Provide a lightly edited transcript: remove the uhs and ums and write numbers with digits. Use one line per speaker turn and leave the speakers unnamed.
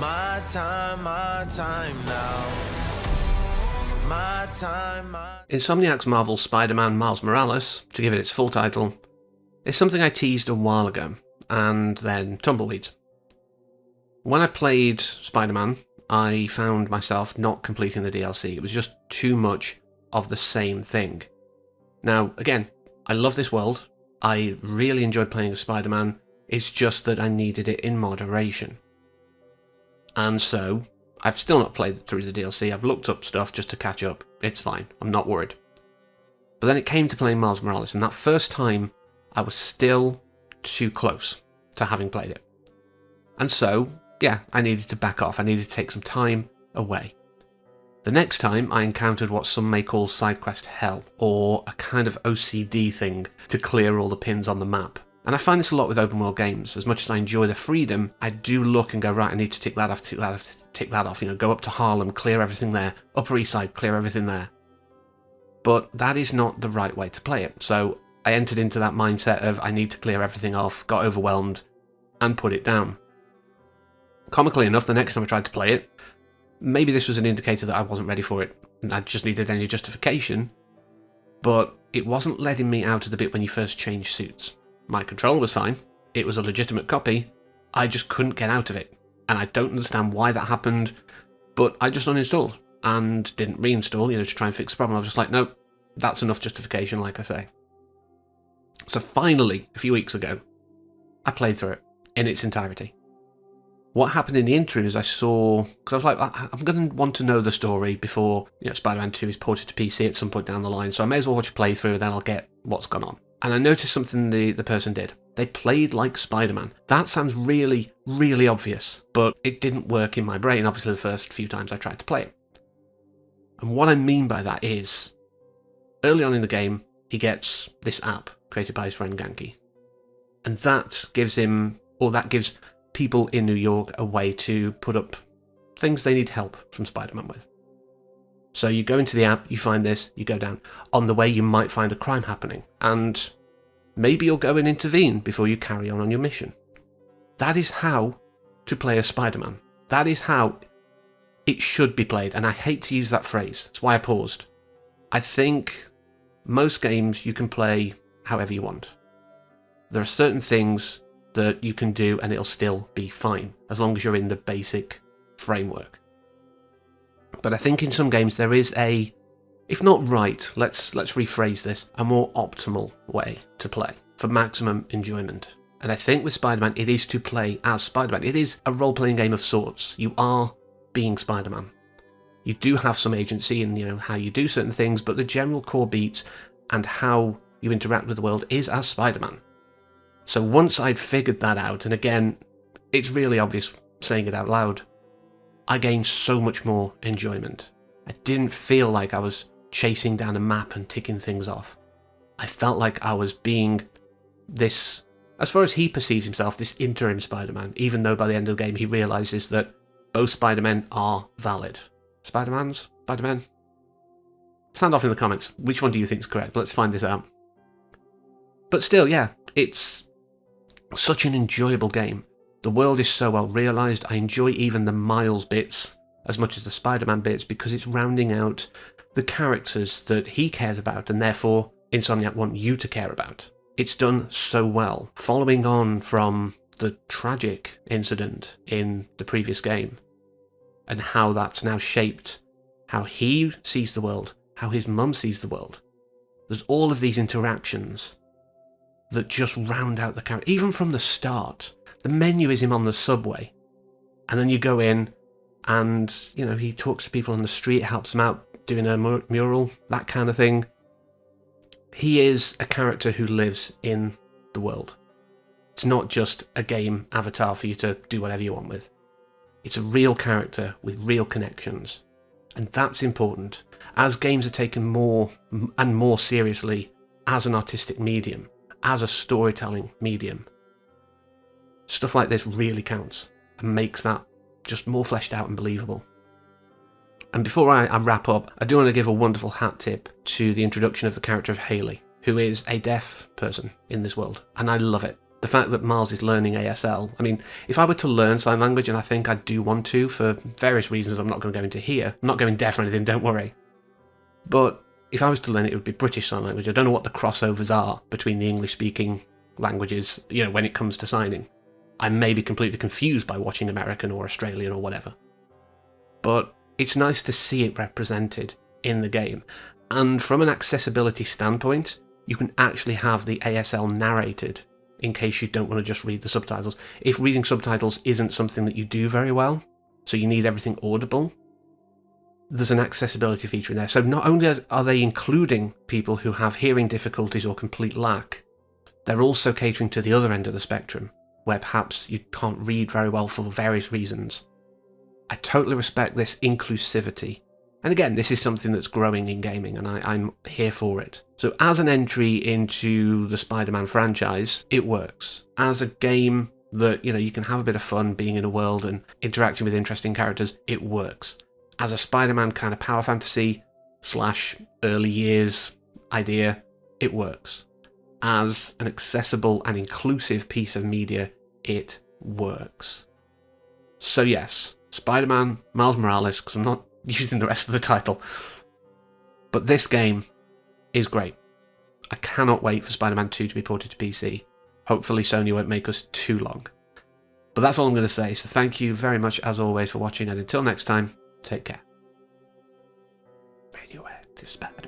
my time now. My time,
Insomniac's Marvel's Spider-Man Miles Morales, to give it its full title, is something I teased a while ago, and then tumbleweeds. When I played Spider-Man, I found myself not completing the DLC. It was just too much of the same thing. Now, again, I love this world. I really enjoyed playing as Spider-Man. It's just that I needed it in moderation. And so, I've still not played through the DLC. I've looked up stuff just to catch up. It's fine. I'm not worried. But then it came to playing Miles Morales, and that first time, I was still too close to having played it. And so, yeah, I needed to back off. I needed to take some time away. The next time, I encountered what some may call side quest hell, or a kind of OCD thing to clear all the pins on the map. And I find this a lot with open world games. As much as I enjoy the freedom, I do look and go, right, I need to tick that off, tick that off, tick that off. You know, go up to Harlem, clear everything there. Upper East Side, clear everything there. But that is not the right way to play it. So I entered into that mindset of I need to clear everything off, got overwhelmed, and put it down. Comically enough, the next time I tried to play it, maybe this was an indicator that I wasn't ready for it, and I just needed any justification, but it wasn't letting me out of the bit when you first change suits. My controller was fine, it was a legitimate copy, I just couldn't get out of it, and I don't understand why that happened, but I just uninstalled, and didn't reinstall, to try and fix the problem. I was just like, nope, that's enough justification, like I say. So finally, a few weeks ago, I played through it, in its entirety. What happened in the interim is I saw, because I was like, I'm going to want to know the story before Spider-Man 2 is ported to PC at some point down the line, so I may as well watch a playthrough, then I'll get what's gone on. And I noticed something the person did. They played like Spider-Man. That sounds really, really obvious, but it didn't work in my brain, obviously, the first few times I tried to play it. And what I mean by that is, early on in the game, he gets this app created by his friend Ganke. And that gives people in New York a way to put up things they need help from Spider-Man with. So you go into the app, you find this, you go down. On the way you might find a crime happening, and maybe you'll go and intervene before you carry on your mission. That is how to play as Spider-Man. That is how it should be played, and I hate to use that phrase. That's why I paused. I think most games you can play however you want. There are certain things that you can do and it'll still be fine, as long as you're in the basic framework. But I think in some games there is a, if not right, let's rephrase this, a more optimal way to play for maximum enjoyment. And I think with Spider-Man it is to play as Spider-Man. It is a role-playing game of sorts. You are being Spider-Man. You do have some agency in how you do certain things, but the general core beats and how you interact with the world is as Spider-Man. So once I'd figured that out, and again, it's really obvious saying it out loud, I gained so much more enjoyment. I didn't feel like I was chasing down a map and ticking things off. I felt like I was being this, as far as he perceives himself, this interim Spider-Man, even though by the end of the game he realises that both Spider-Men are valid. Spider-Men? Sound off in the comments. Which one do you think is correct? Let's find this out. But still, yeah, it's such an enjoyable game. The world is so well realised. I enjoy even the Miles bits as much as the Spider-Man bits because it's rounding out the characters that he cares about and therefore Insomniac want you to care about. It's done so well, following on from the tragic incident in the previous game and how that's now shaped how he sees the world, how his mum sees the world. There's all of these interactions that just round out the character. Even from the start, the menu is him on the subway, and then you go in and, he talks to people on the street, helps them out doing a mural, that kind of thing. He is a character who lives in the world. It's not just a game avatar for you to do whatever you want with. It's a real character with real connections, and that's important. As games are taken more and more seriously as an artistic medium, as a storytelling medium, stuff like this really counts and makes that just more fleshed out and believable. And before I wrap up, I do want to give a wonderful hat tip to the introduction of the character of Haley, who is a deaf person in this world, and I love it. The fact that Miles is learning ASL, I mean, if I were to learn sign language, and I think I do want to for various reasons I'm not going to go into here, I'm not going deaf or anything, don't worry. But if I was to learn it, it would be British Sign Language. I don't know what the crossovers are between the English-speaking languages, when it comes to signing. I may be completely confused by watching American or Australian or whatever. But it's nice to see it represented in the game. And from an accessibility standpoint, you can actually have the ASL narrated in case you don't want to just read the subtitles. If reading subtitles isn't something that you do very well, so you need everything audible, there's an accessibility feature in there. So not only are they including people who have hearing difficulties or complete lack, they're also catering to the other end of the spectrum, where perhaps you can't read very well for various reasons. I totally respect this inclusivity. And again, this is something that's growing in gaming, and I'm here for it. So as an entry into the Spider-Man franchise, it works. As a game that, you can have a bit of fun being in a world and interacting with interesting characters, it works. As a Spider-Man kind of power fantasy / early years idea, it works. As an accessible and inclusive piece of media, it works. So yes, Spider-Man, Miles Morales, because I'm not using the rest of the title. But this game is great. I cannot wait for Spider-Man 2 to be ported to PC. Hopefully Sony won't make us too long. But that's all I'm going to say, so thank you very much as always for watching, and until next time, take care. Radioactive Spider-Man.